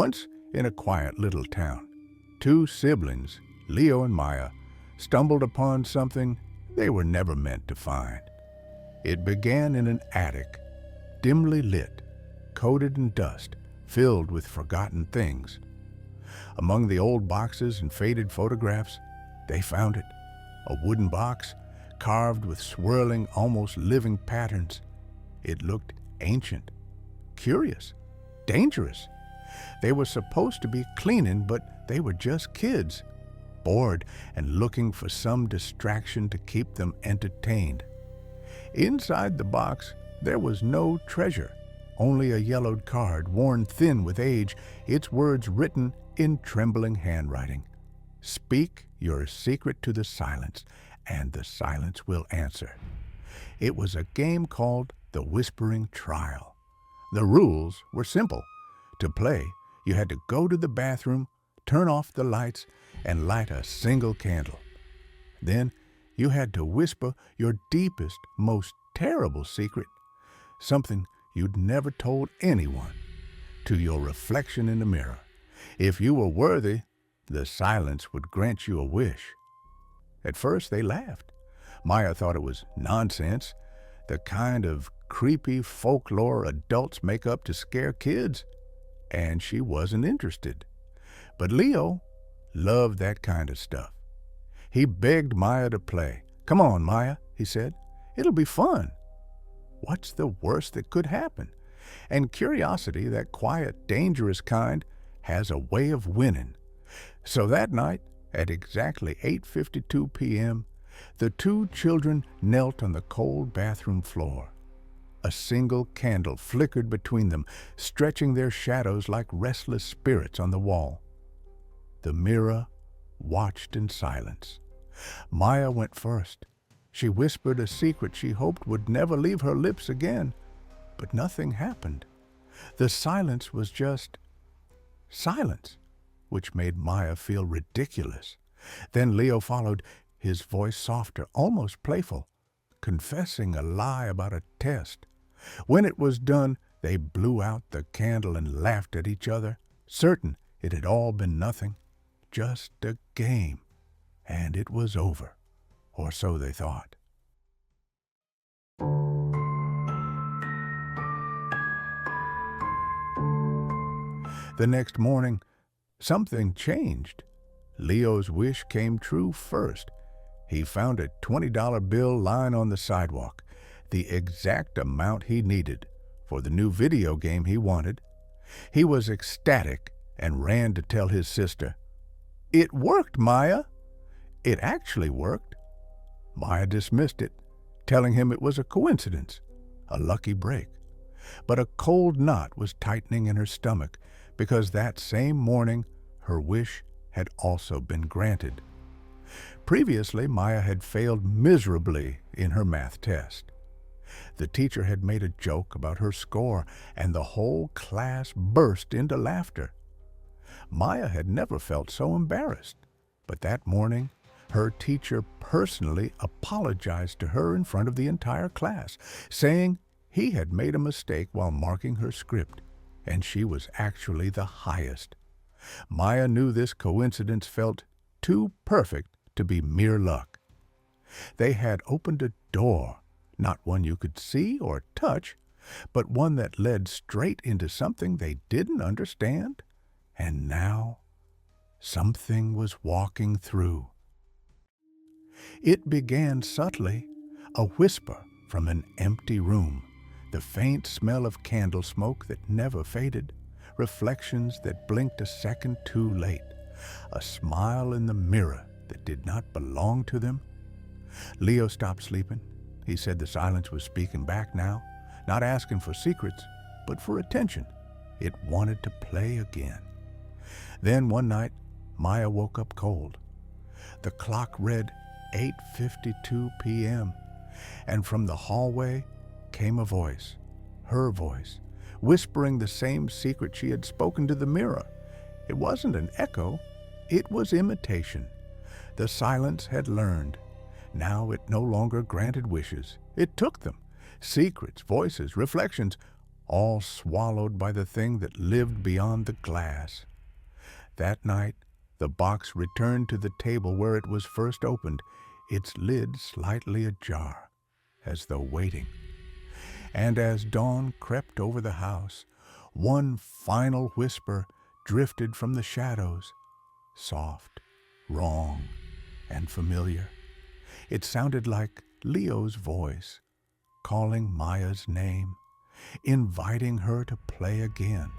Once, in a quiet little town, two siblings, Leo and Maya, stumbled upon something they were never meant to find. It began in an attic, dimly lit, coated in dust, filled with forgotten things. Among the old boxes and faded photographs, they found it, a wooden box carved with swirling, almost living patterns. It looked ancient, curious, dangerous. They were supposed to be cleaning, but they were just kids, bored and looking for some distraction to keep them entertained. Inside the box, there was no treasure, only a yellowed card worn thin with age, its words written in trembling handwriting. "Speak your secret to the silence, and the silence will answer." It was a game called The Whispering Trial. The rules were simple. To play, you had to go to the bathroom, turn off the lights, and light a single candle. Then you had to whisper your deepest, most terrible secret, something you'd never told anyone, to your reflection in the mirror. If you were worthy, the silence would grant you a wish. At first they laughed. Maya thought it was nonsense, the kind of creepy folklore adults make up to scare kids, and she wasn't interested. But Leo loved that kind of stuff. He begged Maya to play. "Come on, Maya," he said. "It'll be fun. What's the worst that could happen?" And curiosity, that quiet, dangerous kind, has a way of winning. So that night, at exactly 8:52 p.m., the two children knelt on the cold bathroom floor. A single candle flickered between them, stretching their shadows like restless spirits on the wall. The mirror watched in silence. Maya went first. She whispered a secret she hoped would never leave her lips again, but nothing happened. The silence was just silence, which made Maya feel ridiculous. Then Leo followed, his voice softer, almost playful, confessing a lie about a test. When it was done, they blew out the candle and laughed at each other, certain it had all been nothing, just a game, and it was over, or so they thought. The next morning, something changed. Leo's wish came true first. He found a $20 bill lying on the sidewalk, the exact amount he needed for the new video game he wanted. He was ecstatic and ran to tell his sister. "It worked, Maya!" It actually worked. Maya dismissed it, telling him it was a coincidence, a lucky break. But a cold knot was tightening in her stomach because that same morning her wish had also been granted. Previously, Maya had failed miserably in her math test. The teacher had made a joke about her score, and the whole class burst into laughter. Maya had never felt so embarrassed, but that morning, her teacher personally apologized to her in front of the entire class, saying he had made a mistake while marking her script, and she was actually the highest. Maya knew this coincidence felt too perfect to be mere luck. They had opened a door, not one you could see or touch, but one that led straight into something they didn't understand. And now, something was walking through. It began subtly, a whisper from an empty room, the faint smell of candle smoke that never faded, reflections that blinked a second too late, a smile in the mirror that did not belong to them. Leo stopped sleeping. He said the silence was speaking back now, not asking for secrets, but for attention. It wanted to play again. Then one night, Maya woke up cold. The clock read 8:52 p.m., and from the hallway came a voice, her voice, whispering the same secret she had spoken to the mirror. It wasn't an echo, it was imitation. The silence had learned. Now it no longer granted wishes. It took them. Secrets, voices, reflections, all swallowed by the thing that lived beyond the glass. That night, the box returned to the table where it was first opened, its lid slightly ajar, as though waiting. And as dawn crept over the house, one final whisper drifted from the shadows, soft, wrong, and familiar. It sounded like Leo's voice, calling Maya's name, inviting her to play again.